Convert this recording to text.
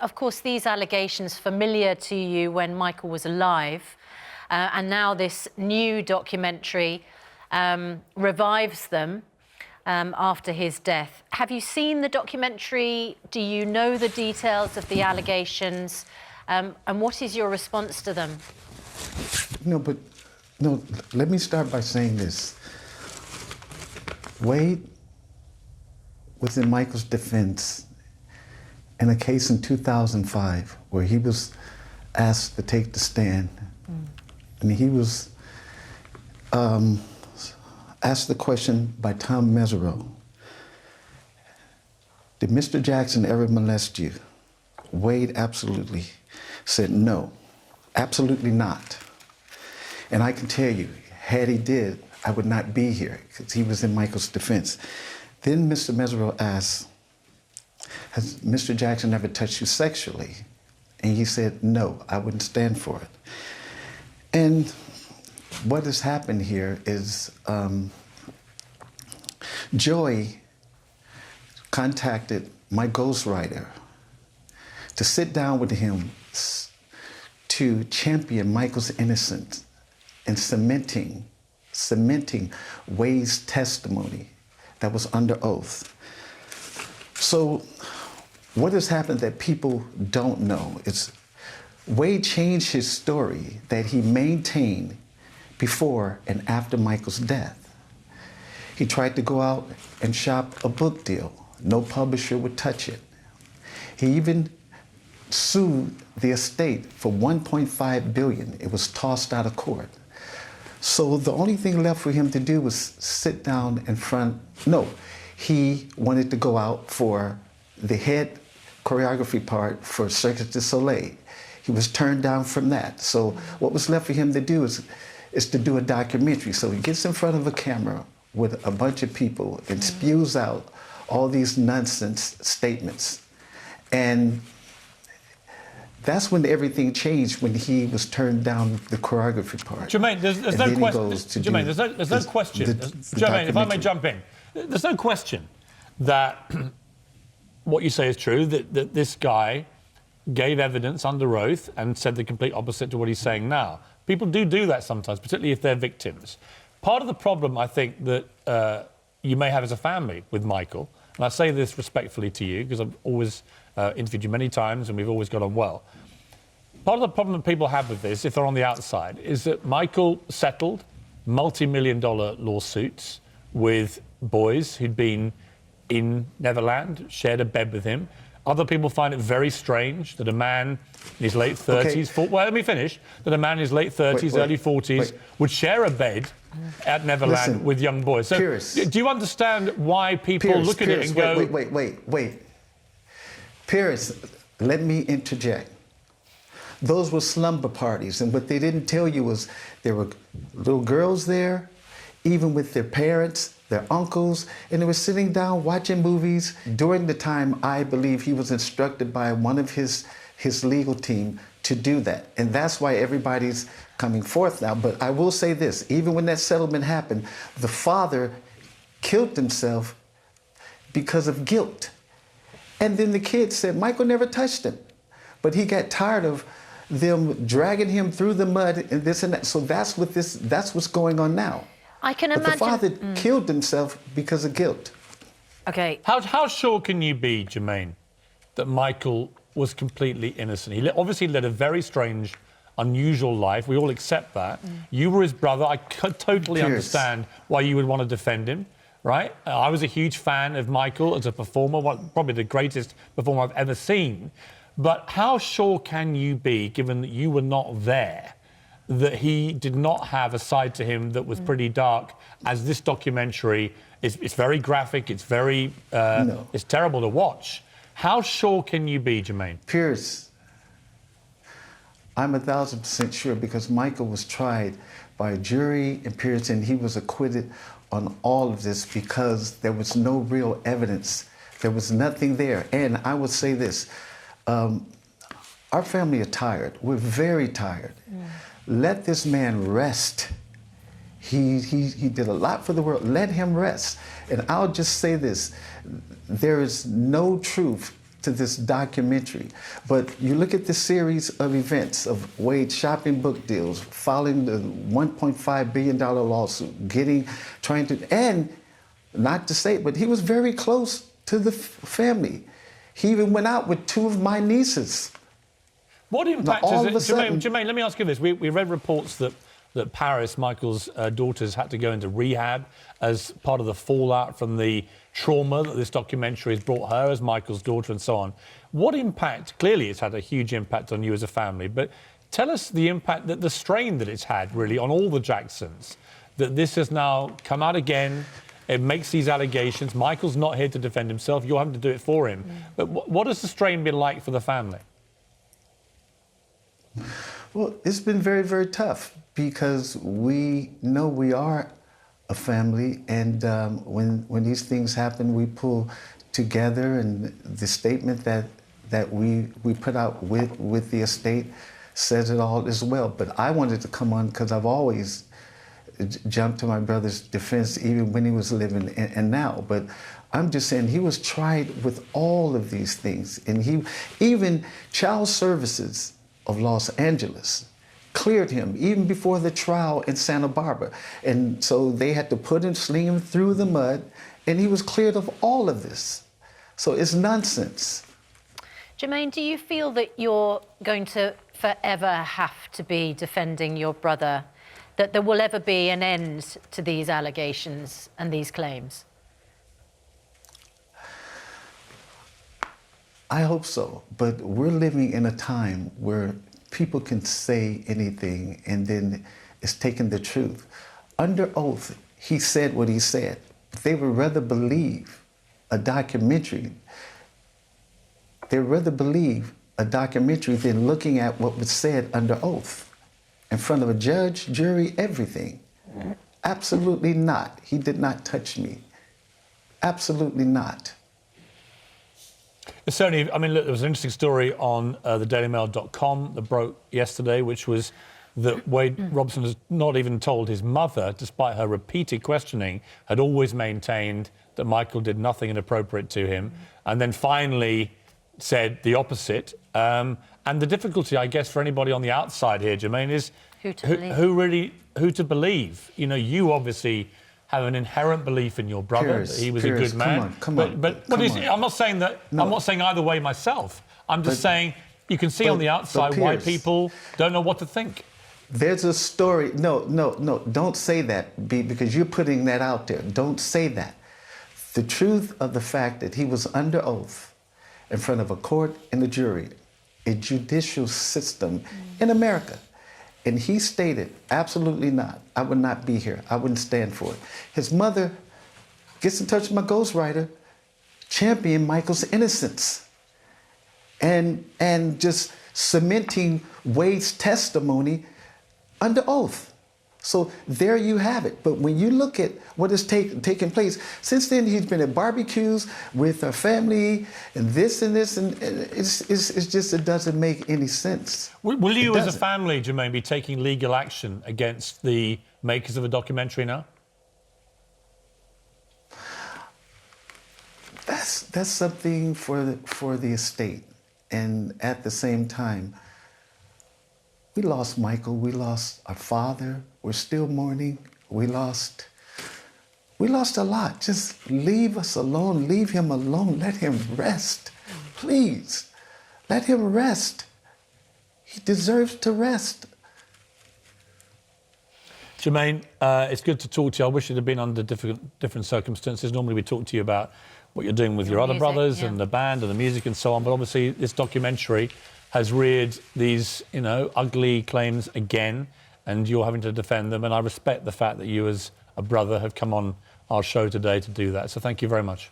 Of course, these allegations familiar to you when Michael was alive, and now this new documentary revives them after his death. Have you seen the documentary? Do you know the details of the allegations? And what is your response to them? No, let me start by saying this. Wade was in Michael's defense in a case in 2005 where he was asked to take the stand. And he was asked the question by Tom Mesereau. Did Mr. Jackson ever molest you? Wade absolutely said no, absolutely not. And I can tell you, had he did, I would not be here because he was in Michael's defense. Then Mr. Mesereau asked, has Mr. Jackson ever touched you sexually? And he said, no, I wouldn't stand for it. And what has happened here is Joey contacted my ghostwriter to sit down with him to champion Michael's innocence and cementing Wade's testimony that was under oath. So what has happened that people don't know is Wade changed his story that he maintained before and after Michael's death. He tried to go out and shop a book deal. No publisher would touch it. He even sued the estate for $1.5 billion. It was tossed out of court. So the only thing left for him to do was sit down in front. No, he wanted to go out for the head choreography part for Cirque du Soleil. He was turned down from that. So what was left for him to do is to do a documentary. So he gets in front of a camera with a bunch of people and spews out all these nonsense statements. And that's when everything changed, when he was turned down the choreography part. Jermaine, there's no question. Jermaine, there's no question. Jermaine, if I may jump in, there's no question that what you say is true, that this guy gave evidence under oath and said the complete opposite to what he's saying now. People do that sometimes, particularly if they're victims. Part of the problem, I think, that you may have as a family with Michael, and I say this respectfully to you because I've always interviewed you many times and we've always got on well. Part of the problem that people have with this, if they're on the outside, is that Michael settled multi-million-dollar lawsuits with boys who'd been in Neverland, shared a bed with him. Other people find it very strange that a man in his late 30s, well, let me finish, that a man in his late 30s, early 40s would share a bed at Neverland with young boys. So Piers, do you understand why people look at it and go... Wait. Piers, let me interject. Those were slumber parties, and what they didn't tell you was there were little girls there, even with their parents, their uncles, and they were sitting down watching movies. During the time, I believe he was instructed by one of his legal team to do that. And that's why everybody's coming forth now. But I will say this, even when that settlement happened, the father killed himself because of guilt. And then the kid said, Michael never touched him. But he got tired of them dragging him through the mud and this and that. So that's what's going on now. I can imagine. The father killed himself because of guilt. Okay. How sure can you be, Jermaine, that Michael was completely innocent? He obviously led a very strange, unusual life. We all accept that. You were his brother. I could totally understand why you would want to defend him, right? I was a huge fan of Michael as a performer, probably the greatest performer I've ever seen. But how sure can you be, given that you were not there, that he did not have a side to him that was pretty dark, as this documentary is very graphic, it's very, it's terrible to watch. How sure can you be, Jermaine? Piers, I'm 1,000% sure because Michael was tried by a jury in Piers and he was acquitted on all of this because there was no real evidence. There was nothing there. And I would say this, our family are tired. We're very tired. Let this man rest. He did a lot for the world. Let him rest. And I'll just say this, there is no truth to this documentary. But you look at the series of events of Wade shopping book deals, filing the $1.5 billion lawsuit, trying to, and not to say it, but he was very close to the family. He even went out with two of my nieces. What impact is it? Jermaine, let me ask you this. We read reports that Paris, Michael's daughters, had to go into rehab as part of the fallout from the trauma that this documentary has brought her as Michael's daughter and so on. What impact? Clearly, it's had a huge impact on you as a family, but tell us the impact, the strain that it's had really on all the Jacksons, that this has now come out again. It makes these allegations. Michael's not here to defend himself. You're having to do it for him. But what has the strain been like for the family? Well, it's been very, very tough because we know we are a family, and when these things happen, we pull together, and the statement that we put out with the estate says it all as well. But I wanted to come on because I've always jumped to my brother's defense, even when he was living and now. But I'm just saying he was tried with all of these things, and even Child Services of Los Angeles cleared him even before the trial in Santa Barbara. And so they had to sling him through the mud, and he was cleared of all of this. So it's nonsense. Jermaine, do you feel that you're going to forever have to be defending your brother, that there will ever be an end to these allegations and these claims? I hope so, but we're living in a time where people can say anything and then it's taken the truth. Under oath, he said what he said. They would rather believe a documentary. They'd rather believe a documentary than looking at what was said under oath in front of a judge, jury, everything. Absolutely not. He did not touch me. Absolutely not. Certainly, I mean, look, there was an interesting story on thedailymail.com that broke yesterday, which was that Wade Robson has not even told his mother, despite her repeated questioning, had always maintained that Michael did nothing inappropriate to him, and then finally said the opposite. And the difficulty, I guess, for anybody on the outside here, Jermaine, is who to believe. You know, you obviously have an inherent belief in your brother, Piers, that he was a good man. Come on. I'm not saying that. No. I'm not saying either way myself. I'm just saying you can see on the outside why people don't know what to think. There's a story. No. Don't say that, because you're putting that out there. Don't say that. The truth of the fact that he was under oath in front of a court and a jury, a judicial system in America. And he stated, absolutely not. I would not be here. I wouldn't stand for it. His mother gets in touch with my ghostwriter, championing Michael's innocence, and just cementing Wade's testimony under oath. So there you have it. But when you look at what has taken place, since then he's been at barbecues with our family and this, and it's just, it doesn't make any sense. Will you as a family, Jermaine, be taking legal action against the makers of a documentary now? That's something for the estate. And at the same time, we lost Michael, we lost our father, we're still mourning, we lost a lot. Just leave us alone, leave him alone, let him rest. Please, let him rest. He deserves to rest. Jermaine, it's good to talk to you. I wish it had been under different circumstances. Normally we talk to you about what you're doing with your other brothers and the band and the music and so on, but obviously this documentary has reared these, ugly claims again, and you're having to defend them. And I respect the fact that you, as a brother, have come on our show today to do that. So thank you very much.